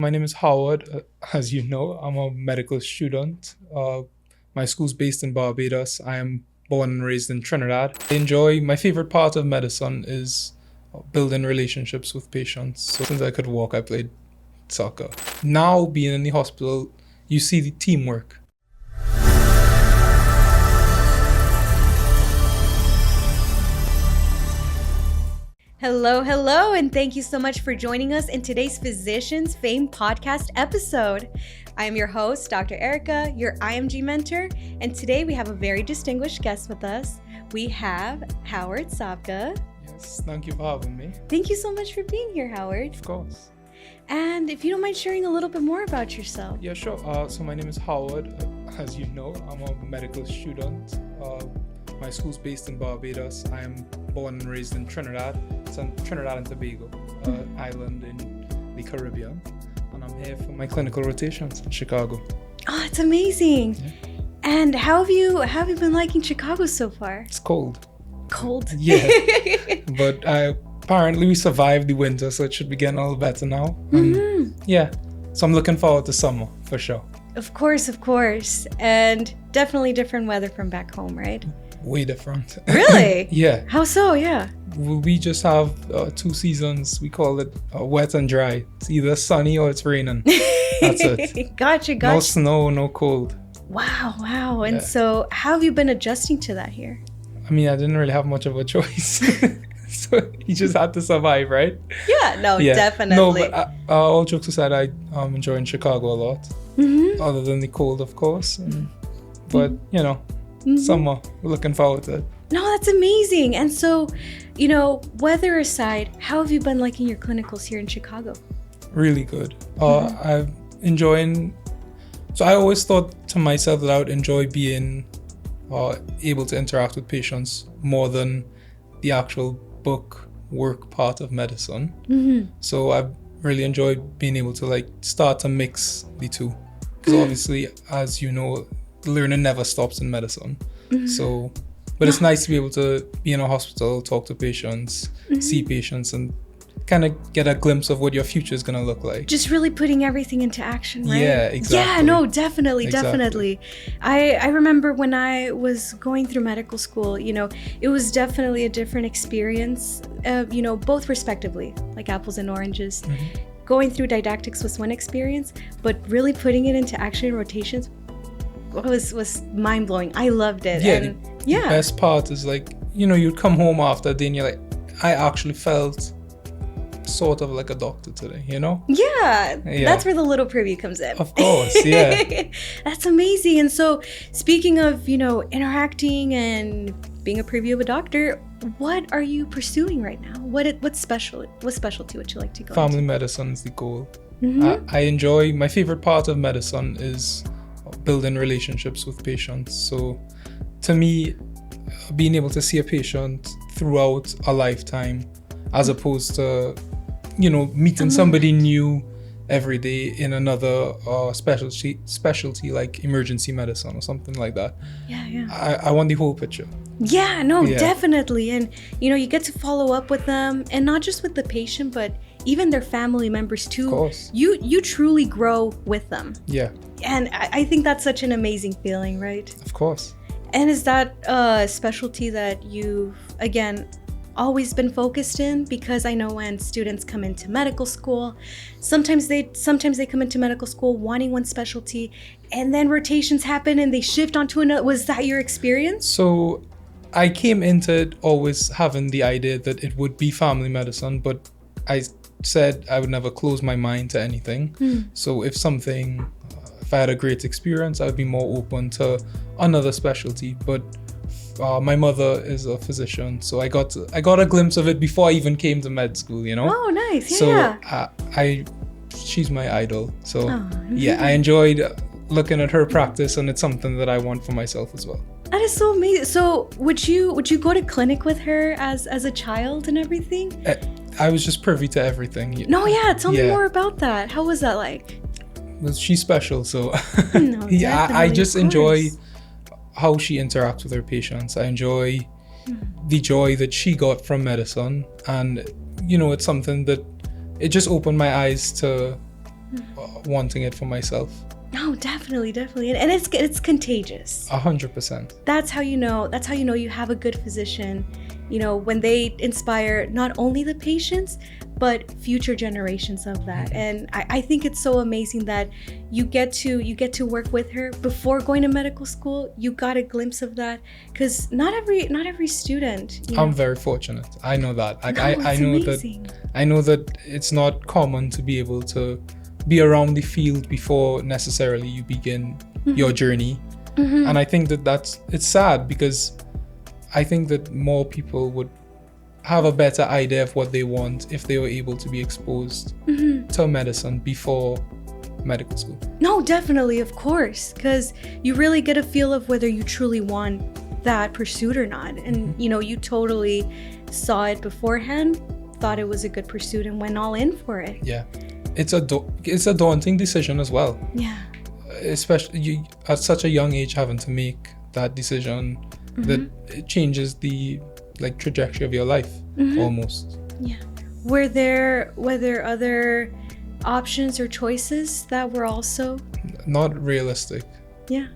My name is Howard. As you know, I'm a medical student. My school's based in Barbados. I am born and raised in Trinidad. My favorite part of medicine is building relationships with patients. So since I could walk, I played soccer. Now being in the hospital, you see the teamwork. Hello, and thank you so much for joining us in today's Physicians Fame podcast episode. I am your host, Dr. Erica, your IMG mentor, and today we have a very distinguished guest with us. We have Howard Savka. Yes, thank you for having me. Thank you so much for being here, Howard. Of course. And if you don't mind sharing a little bit more about yourself. Yeah, sure. So my name is Howard. As you know, I'm a medical student. My school's based in Barbados. I am born and raised in Trinidad. It's on Trinidad and Tobago, island in the Caribbean. And I'm here for my clinical rotations in Chicago. Oh, it's amazing. Yeah. And how have you been liking Chicago so far? It's cold. Cold? Yeah. But apparently we survived the winter, so it should be getting a little better now. Yeah. So I'm looking forward to summer for sure. Of course. And definitely different weather from back home, right? Way different. Really? Yeah. How so? Yeah. We just have 2 seasons. We call it wet and dry. It's either sunny or it's raining. That's it. Gotcha. No snow, no cold. Wow. And Yeah. so how have you been adjusting to that here? I mean, I didn't really have much of a choice. So you just had to survive, right? Yeah, no, Yeah. definitely. No, but all jokes aside, I'm enjoying Chicago a lot. Other than the cold, of course. But, summer, we're looking forward to it. No, that's amazing. And so, weather aside, how have you been liking your clinicals here in Chicago? Really good. I'm enjoying. So I always thought to myself that I would enjoy being able to interact with patients more than the actual book work part of medicine. So I've really enjoyed being able to start to mix the two. Because obviously, as you know, learning never stops in medicine. So, but it's nice to be able to be in a hospital, talk to patients, see patients, and kind of get a glimpse of what your future is going to look like. Just really putting everything into action, right? Yeah, exactly. Yeah, no, definitely. Exactly. I remember when I was going through medical school, it was definitely a different experience, both respectively, like apples and oranges. Going through didactics was one experience, but really putting it into action and rotations was mind-blowing. I loved it. The best part is you'd come home after a day and you're like, I actually felt sort of like a doctor today, Yeah, that's where the little preview comes in. Of course, yeah. That's amazing. And so speaking of, interacting and being a preview of a doctor, what are you pursuing right now? What specialty would you like to go Family into? medicine is the goal. I enjoy, my favorite part of medicine is building relationships with patients. So to me, being able to see a patient throughout a lifetime as opposed to meeting somebody new every day in another specialty like emergency medicine or something like that. I want the whole picture. Yeah, no, definitely. And you get to follow up with them, and not just with the patient, but even their family members too. Of course. You truly grow with them. Yeah. And I think that's such an amazing feeling, right? Of course. And is that a specialty that you've, again, always been focused in? Because I know when students come into medical school, sometimes they come into medical school wanting one specialty, and then rotations happen and they shift onto another. Was that your experience? So I came into it always having the idea that it would be family medicine, but I said I would never close my mind to anything. So if I had a great experience, I would be more open to another specialty. But my mother is a physician, so I got a glimpse of it before I even came to med school, Oh, nice. So she's my idol. So I enjoyed looking at her practice, and it's something that I want for myself as well. That is so amazing. So would you go to clinic with her as a child and everything? I was just privy to everything. No, yeah. Tell me more about that. How was that like? Well, she's special, so No, I just of enjoy course. how she interacts with her patients. I enjoy the joy that she got from medicine, and it's something that it just opened my eyes to wanting it for myself. No, definitely, and it's contagious. 100%. That's how you know you have a good physician. When they inspire not only the patients, but future generations of that. And I think it's so amazing that you get to work with her before going to medical school. You got a glimpse of that, because not every student. I'm very fortunate. I know that. Like, No, I know amazing. I know that it's not common to be able to be around the field before necessarily you begin your journey. And I think that it's sad, because I think that more people would have a better idea of what they want if they were able to be exposed to medicine before medical school. No, definitely, of course, because you really get a feel of whether you truly want that pursuit or not. And you totally saw it beforehand, thought it was a good pursuit, and went all in for it. Yeah, it's a daunting decision as well. Yeah, especially you at such a young age having to make that decision that it changes the trajectory of your life almost. Yeah. Were there other options or choices that were also not realistic? Yeah.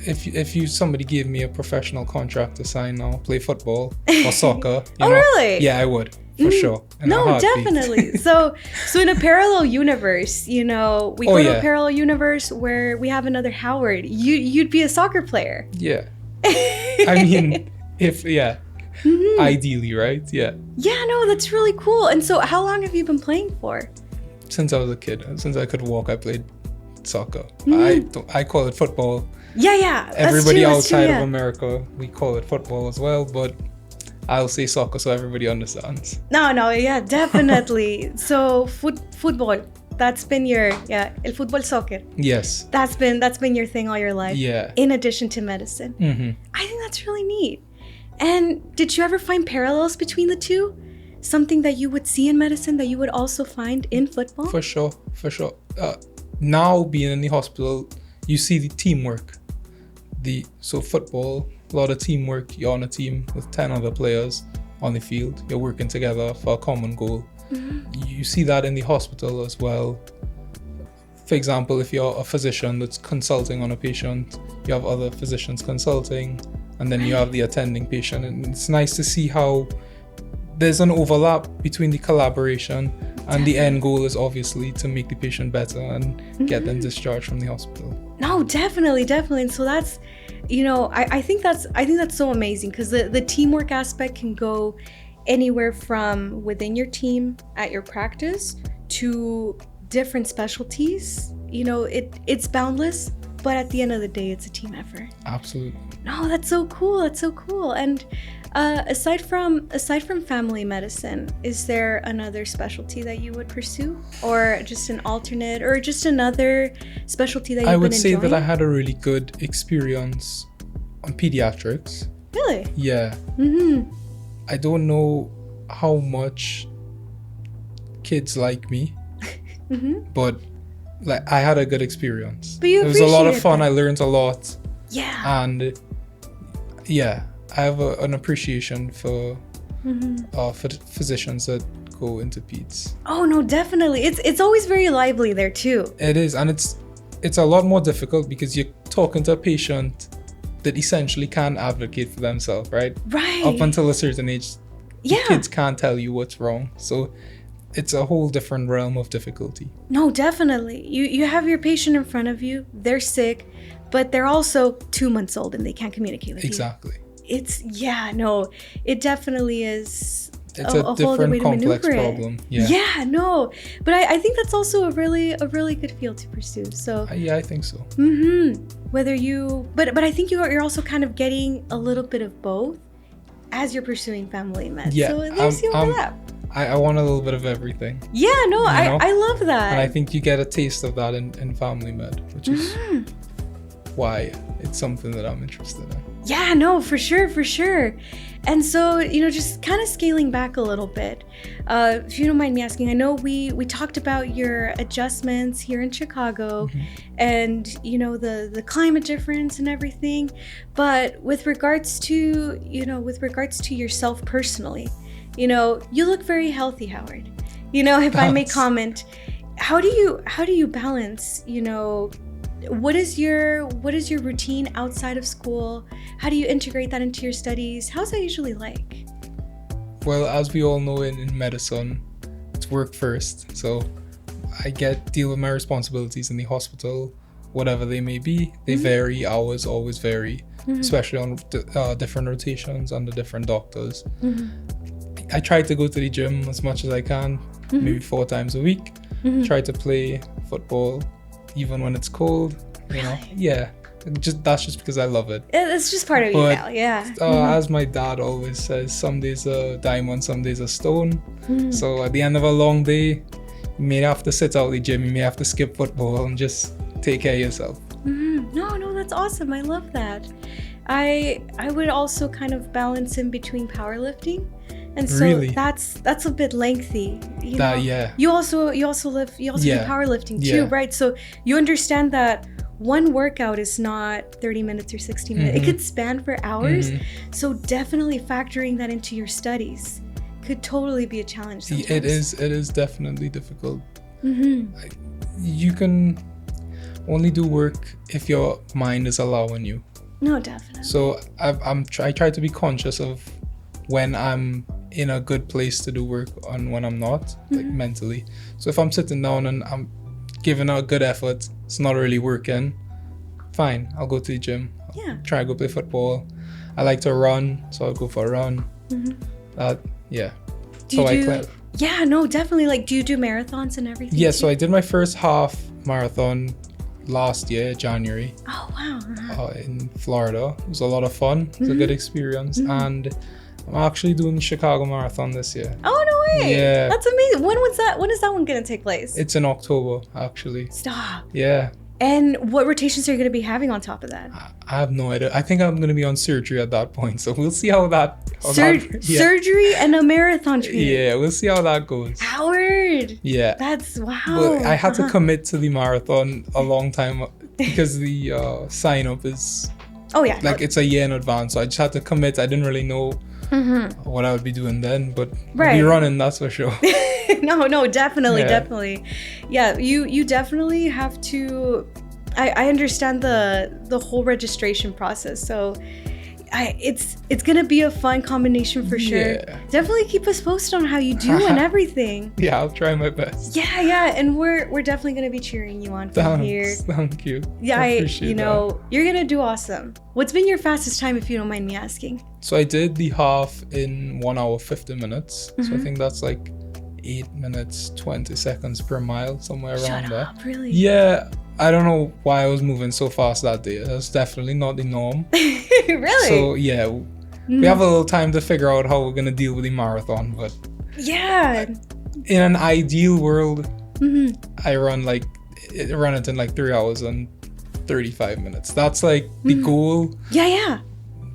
If somebody gave me a professional contract to sign now, play football or soccer, really? Yeah, I would, for sure. No, definitely. So in a parallel universe, we go to a parallel universe where we have another Howard. You'd be a soccer player. Yeah. I mean, ideally, right? Yeah. Yeah, no, that's really cool. And so how long have you been playing for? Since I was a kid. Since I could walk, I played soccer. I call it football. Yeah. Everybody outside of America, we call it football as well, but I'll say soccer so everybody understands. No, yeah, definitely. So football, that's been your el fútbol, soccer. Yes. That's been your thing all your life. Yeah. In addition to medicine. I think that's really neat. And did you ever find parallels between the two? Something that you would see in medicine that you would also find in football? For sure. Now being in the hospital, you see the teamwork. So football, a lot of teamwork. You're on a team with 10 other players on the field. You're working together for a common goal. You see that in the hospital as well. For example, if you're a physician that's consulting on a patient, you have other physicians consulting, and then you have the attending patient. And it's nice to see how there's an overlap between the collaboration, and the end goal is obviously to make the patient better and get them discharged from the hospital. No, definitely. And so that's, I think that's so amazing, because the teamwork aspect can go anywhere from within your team at your practice to different specialties. It's boundless, but at the end of the day, it's a team effort. Absolutely. No, that's so cool. And aside from family medicine, is there another specialty that you would pursue, or just an alternate, or just another specialty that you've been enjoying? I would say that I had a really good experience on pediatrics. Really? Yeah. I don't know how much kids like me, but I had a good experience. But it was a lot of fun. That. I learned a lot. Yeah. And I have an appreciation for physicians that go into peds. Oh no, definitely. It's always very lively there too. It is, and it's a lot more difficult because you're talking to a patient that essentially can't advocate for themselves, right? Right. Up until a certain age, the kids can't tell you what's wrong. So it's a whole different realm of difficulty. No, definitely. You have your patient in front of you, they're sick, but they're also 2 months old and they can't communicate with Exactly. you. It definitely is. It's a different complex problem. But I think that's also a really good field to pursue. So I think so. But I think you're also kind of getting a little bit of both as you're pursuing family med. So there's the overlap. I want a little bit of everything. I love that. And I think you get a taste of that in family med, which is why it's something that I'm interested in. For sure. And so, just kind of scaling back a little bit, if you don't mind me asking, I know we talked about your adjustments here in Chicago and, the climate difference and everything. But with regards to yourself personally, you look very healthy, Howard. If I may comment, how do you balance, what is your routine outside of school? How do you integrate that into your studies? How's that usually like? Well, as we all know, in medicine, it's work first. So I deal with my responsibilities in the hospital, whatever they may be. They vary. Hours always vary, especially on different rotations under different doctors. I try to go to the gym as much as I can, maybe 4 times a week. Try to play football even when it's cold. Yeah. That's just because I love it. It's just part of you now, yeah. As my dad always says, some days a diamond, some days a stone. So at the end of a long day, you may have to sit out the gym, you may have to skip football and just take care of yourself. No, that's awesome. I love that. I would also kind of balance in between powerlifting. And so really? that's a bit lengthy. Yeah. You also do powerlifting too, right? So you understand that one workout is not 30 minutes or 60 minutes. It could span for hours. So definitely factoring that into your studies could totally be a challenge sometimes. It is definitely difficult. You can only do work if your mind is allowing you. No, definitely. So I try to be conscious of when I'm in a good place to do work and when I'm not, like mentally. So if I'm sitting down and I'm giving a good effort, it's not really working, fine, I'll go to the gym. Yeah. Try to go play football. I like to run, so I'll go for a run. Yeah. Yeah, no, definitely. Like, do you do marathons and everything? Yeah, too? so I did my first half marathon last year, January. Oh, wow. In Florida. It was a lot of fun. It was a good experience. And I'm actually doing the Chicago Marathon this year. Oh, no way. Yeah. That's amazing. When is that one going to take place? It's in October, actually. Stop. Yeah. And what rotations are you going to be having on top of that? I have no idea. I think I'm going to be on surgery at that point. So we'll see how that... Surgery and a marathon training. Yeah, we'll see how that goes. Howard. Yeah. That's wow. But I had to commit to the marathon a long time because the sign up is... Oh, yeah. Like, it's a year in advance. So I just had to commit. I didn't really know what I would be doing then. But I'll be running, that's for sure. No, definitely. Yeah, you definitely have to... I understand the whole registration process. So it's gonna be a fun combination for sure. Yeah. Definitely keep us posted on how you do and everything. Yeah, I'll try my best. Yeah, and we're definitely gonna be cheering you on from here. Thank you. Yeah, I appreciate that. You're gonna do awesome. What's been your fastest time, if you don't mind me asking? So I did the half in 1 hour 50 minutes. So I think that's like 8 minutes 20 seconds per mile, somewhere around there. Shut up, really? Yeah. I don't know why I was moving so fast that day. That's definitely not the norm. Really? So yeah, we have a little time to figure out how we're gonna deal with the marathon. But yeah, in an ideal world, I run it in like 3 hours and 35 minutes. That's like the goal. Yeah.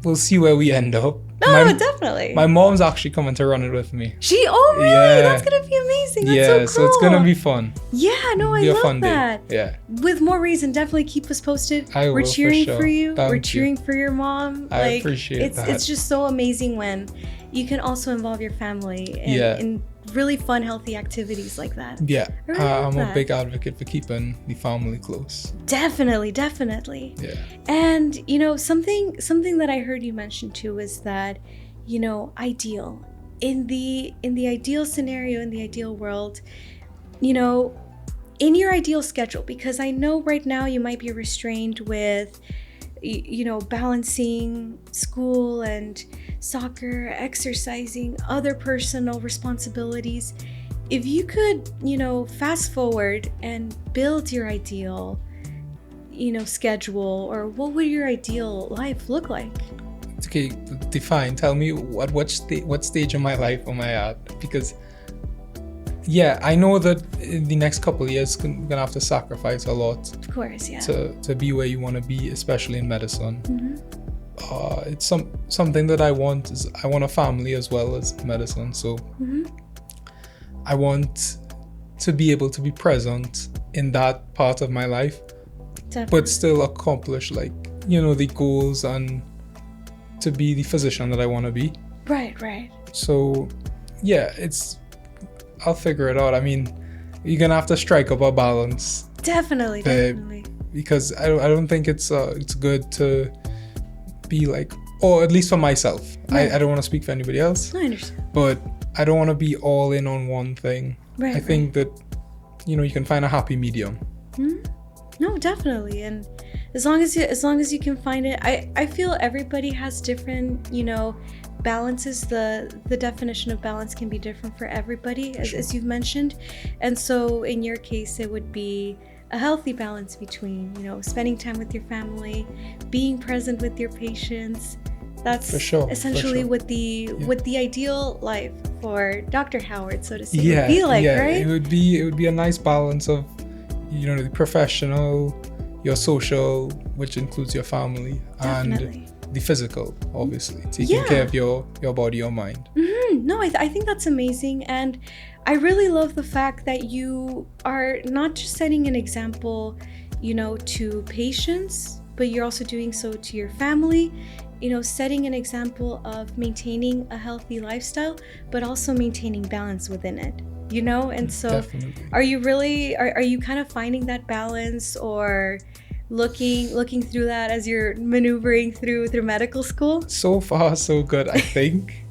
We'll see where we end up. No, definitely. My mom's actually coming to run it with me. Oh, really? Yeah. That's gonna be amazing. That's so cool. So it's gonna be fun. Yeah, no, I love that. Day. Yeah. With more reason, definitely keep us posted. We're cheering for you. Thank We're cheering for your mom. I appreciate that. It's just so amazing when you can also involve your family in really fun, healthy activities like that. Yeah, really I'm a big advocate for keeping the family close. Definitely. Yeah. And something that I heard you mention too is that ideal in the ideal scenario, in the ideal world, in your ideal schedule, because I know right now you might be restrained with balancing school and soccer, exercising, other personal responsibilities. If you could fast forward and build your ideal schedule, or what would your ideal life look like? Okay, define. Tell me what stage of my life am I at? Because I know that in the next couple of years I'm gonna have to sacrifice a lot. Of course, yeah. To be where you want to be, especially in medicine. It's something that I want a family as well as medicine. So I want to be able to be present in that part of my life, but still accomplish the goals and to be the physician that I want to be. Right. So I'll figure it out. I mean, you're gonna have to strike up a balance. Definitely. Because I don't think it's good to be like, or at least for myself. Right. I don't want to speak for anybody else. I understand. But I don't want to be all in on one thing. Right. I think that, you can find a happy medium. No, definitely. And as long as you can find it, I feel everybody has different, balances. The definition of balance can be different for everybody, as you've mentioned. And so in your case, it would be a healthy balance between, spending time with your family, being present with your patients. That's essentially what the ideal life for Dr. Howard, so to say, would be like, right? It would be a nice balance of, the professional, your social, which includes your family, Definitely. and the physical, obviously, taking care of your body or mind. No, I think that's amazing. And I really love the fact that you are not just setting an example, to patients, but you're also doing so to your family, setting an example of maintaining a healthy lifestyle, but also maintaining balance within it, and so Definitely. are you kind of finding that balance, or looking through that as you're maneuvering through medical school? So far, so good, I think.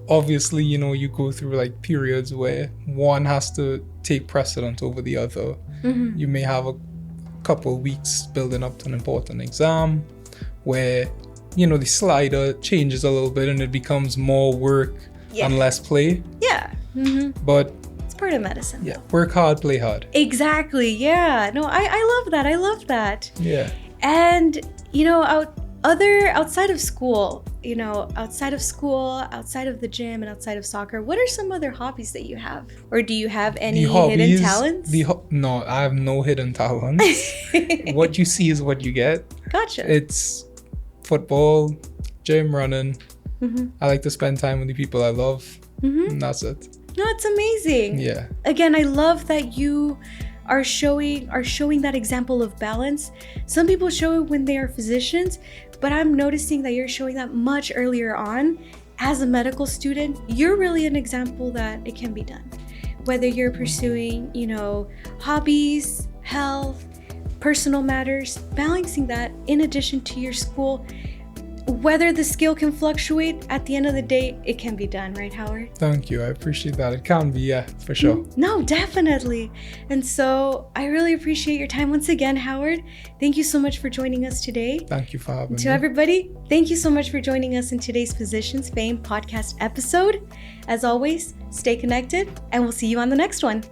Obviously, you go through like periods where one has to take precedent over the other. You may have a couple weeks building up to an important exam where, the slider changes a little bit and it becomes more work and less play. Yeah. But it's part of medicine. Yeah, work hard, play hard. Exactly. Yeah. No, I love that. Yeah. And, outside of school, outside of the gym and outside of soccer, what are some other hobbies that you have? Or do you have any hidden talents? No, I have no hidden talents. What you see is what you get. Gotcha. It's football, gym, running. I like to spend time with the people I love. And that's it. No, it's amazing. Yeah. Again, I love that you are showing that example of balance. Some people show it when they are physicians, but I'm noticing that you're showing that much earlier on. As a medical student, you're really an example that it can be done. Whether you're pursuing, hobbies, health, personal matters, balancing that in addition to your school. Whether the skill can fluctuate, at the end of the day, it can be done, right, Howard? Thank you. I appreciate that. It can be, yeah, for sure. No, definitely. And so I really appreciate your time once again, Howard. Thank you so much for joining us today. Thank you for having me. To everybody, thank you so much for joining us in today's Physicians Fame podcast episode. As always, stay connected, and we'll see you on the next one.